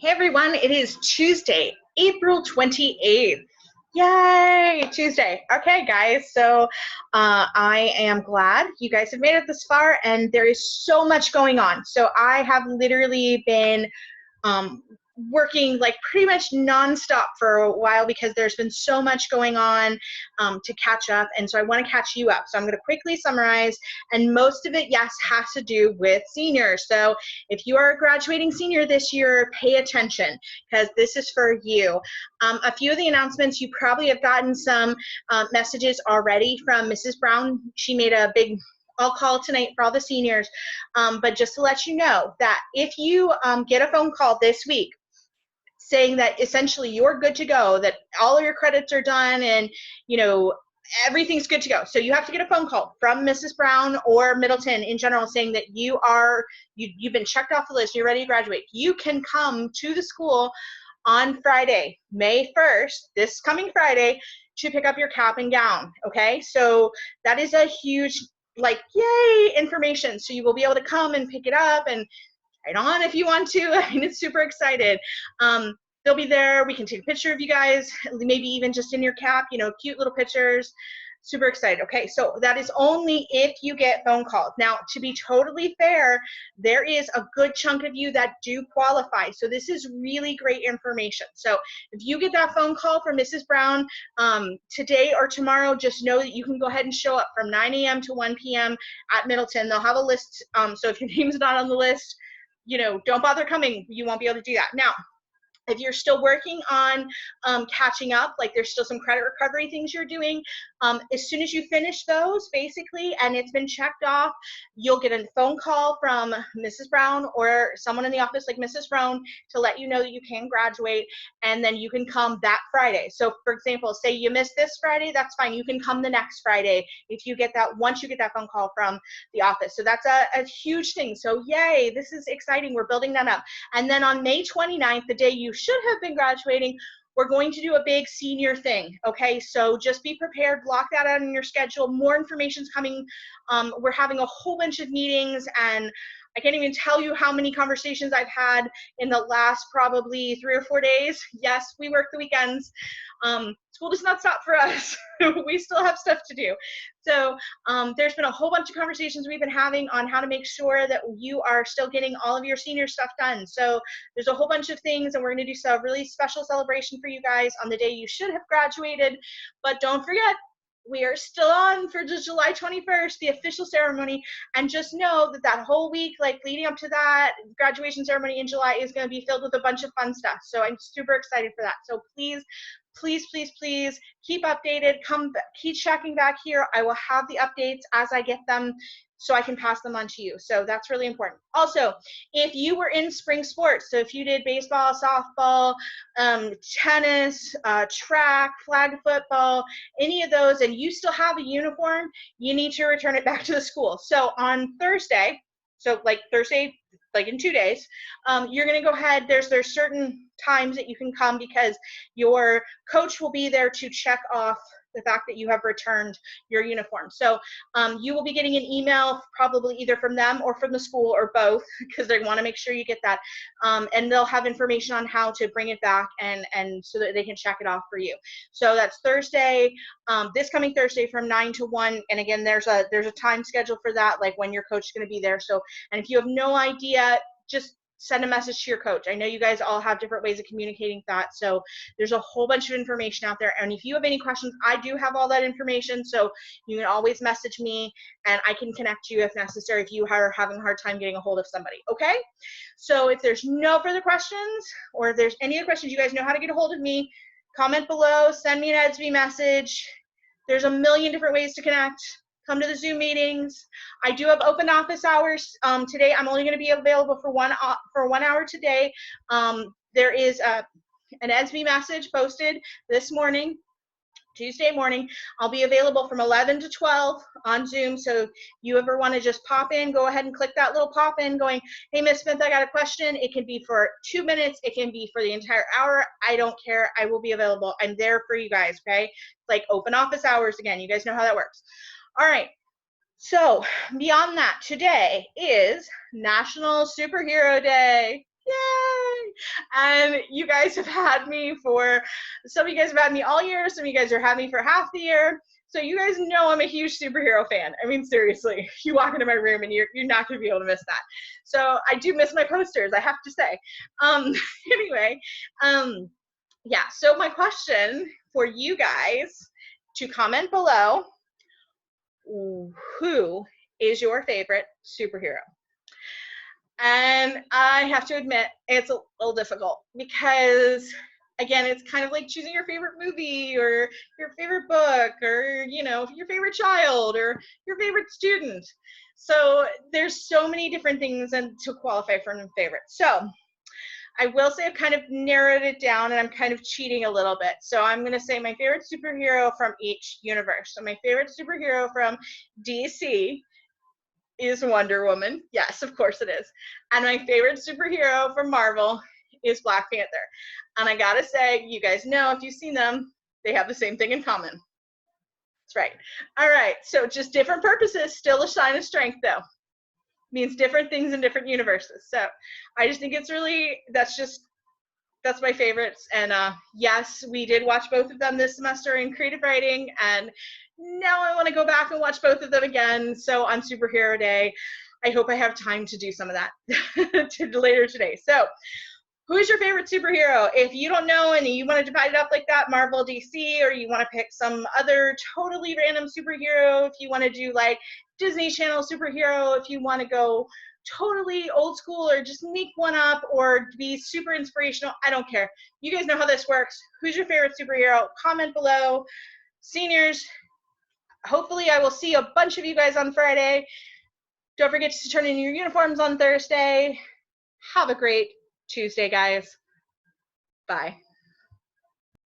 Hey everyone, it is Tuesday, April 28th. Yay, Tuesday. Okay, guys, so I am glad you guys have made it this far, and there is so much going on. So I have literally been um, working like pretty much nonstop for a while because there's been so much going on to catch up. And so I want to catch you up. So I'm going to quickly summarize. And most of it, yes, has to do with seniors. So if you are a graduating senior this year, pay attention because this is for you. A few of the announcements, you probably have gotten some messages already from Mrs. Brown. She made a big call tonight for all the seniors. But just to let you know that if you get a phone call this week saying that essentially you're good to go, that all of your credits are done and, you know, everything's good to go. So you have to get a phone call from Mrs. Brown or Middleton in general saying that you've been checked off the list, you're ready to graduate. You can come to the school on Friday, May 1st, this coming Friday, to pick up your cap and gown, okay? So that is a huge, like, yay, information. So you will be able to come and pick it up and try it on if you want to. I mean, it's super excited. They'll be there. We can take a picture of you guys, maybe even just in your cap, you know, cute little pictures. Super excited. Okay, so that is only if you get phone calls. Now, to be totally fair, there is a good chunk of you that do qualify. So this is really great information. So if you get that phone call from Mrs. Brown today or tomorrow, just know that you can go ahead and show up from 9 a.m. to 1 p.m. at Middleton. They'll have a list. So if your name's not on the list, you know, don't bother coming. You won't be able to do that. Now, if you're still working on catching up, like there's still some credit recovery things you're doing, as soon as you finish those, basically, and it's been checked off, you'll get a phone call from Mrs. Brown or someone in the office like Mrs. Brown to let you know that you can graduate, and then you can come that Friday. So, for example, say you missed this Friday, that's fine. You can come the next Friday if you get that, once you get that phone call from the office. So that's a huge thing. So yay, this is exciting. We're building that up. And then on May 29th, the day you should have been graduating, we're going to do a big senior thing, okay? So just be prepared, block that out in your schedule. More information's coming. We're having a whole bunch of meetings, and I can't even tell you how many conversations I've had in the last probably 3 or 4 days. Yes, we work the weekends. School does not stop for us. We still have stuff to do. So there's been a whole bunch of conversations we've been having on how to make sure that you are still getting all of your senior stuff done. So there's a whole bunch of things, and we're going to do a really special celebration for you guys on the day you should have graduated. But don't forget, we are still on for July 21st, the official ceremony, and just know that that whole week, like leading up to that graduation ceremony in July, is going to be filled with a bunch of fun stuff. So I'm super excited for that. So please, please, please, please keep updated. Keep checking back here. I will have the updates as I get them so I can pass them on to you. So that's really important. Also, if you were in spring sports, so if you did baseball, softball, tennis, track, flag football, any of those, and you still have a uniform, you need to return it back to the school. So on Thursday, like in 2 days, you're going to go ahead. There's certain times that you can come because your coach will be there to check off the fact that you have returned your uniform. So you will be getting an email probably either from them or from the school or both because they want to make sure you get that. And they'll have information on how to bring it back and so that they can check it off for you. So that's Thursday, this coming Thursday from 9 to 1. And again, there's a time schedule for that, like when your coach is going to be there. So, and if you have no idea, just send a message to your coach. I know you guys all have different ways of communicating that. So there's a whole bunch of information out there. And if you have any questions, I do have all that information. So you can always message me and I can connect you if necessary if you are having a hard time getting a hold of somebody. Okay? So if there's no further questions or if there's any other questions, you guys know how to get a hold of me. Comment below, send me an EDSB message. There's a million different ways to connect. Come to the Zoom meetings. I do have open office hours. Today, I'm only going to be available for 1 hour today. There is an EDSB message posted this morning, Tuesday morning. I'll be available from 11 to 12 on Zoom. So if you ever want to just pop in, go ahead and click that little pop in going, hey, Ms. Smith, I got a question. It can be for 2 minutes. It can be for the entire hour. I don't care. I will be available. I'm there for you guys, okay? It's like open office hours again. You guys know how that works. All right, so beyond that, today is National Superhero Day. Yay! And you guys have had me for, some of you guys have had me all year, some of you guys are having me for half the year. So you guys know I'm a huge superhero fan. I mean, seriously, you walk into my room and you're not going to be able to miss that. So I do miss my posters, I have to say. Anyway, yeah, so my question for you guys to comment below, who is your favorite superhero? And I have to admit, it's a little difficult because, again, it's kind of like choosing your favorite movie or your favorite book or, you know, your favorite child or your favorite student. So there's so many different things and to qualify for a favorite. So I will say I've kind of narrowed it down and I'm kind of cheating a little bit. So I'm going to say my favorite superhero from each universe. So my favorite superhero from DC is Wonder Woman. Yes, of course it is. And my favorite superhero from Marvel is Black Panther. And I gotta say, you guys know, if you've seen them, they have the same thing in common. That's right. All right, so just different purposes, still a sign of strength though. Means different things in different universes. So I just think it's really, that's my favorites. And yes, we did watch both of them this semester in creative writing, and now I want to go back and watch both of them again. So on Superhero Day, I hope I have time to do some of that later today. So who's your favorite superhero? If you don't know and you want to divide it up like that, Marvel, DC, or you want to pick some other totally random superhero, if you want to do like Disney Channel superhero, if you want to go totally old school or just make one up or be super inspirational, I don't care. You guys know how this works. Who's your favorite superhero? Comment below. Seniors, hopefully I will see a bunch of you guys on Friday. Don't forget to turn in your uniforms on Thursday. Have a great Tuesday, guys. Bye.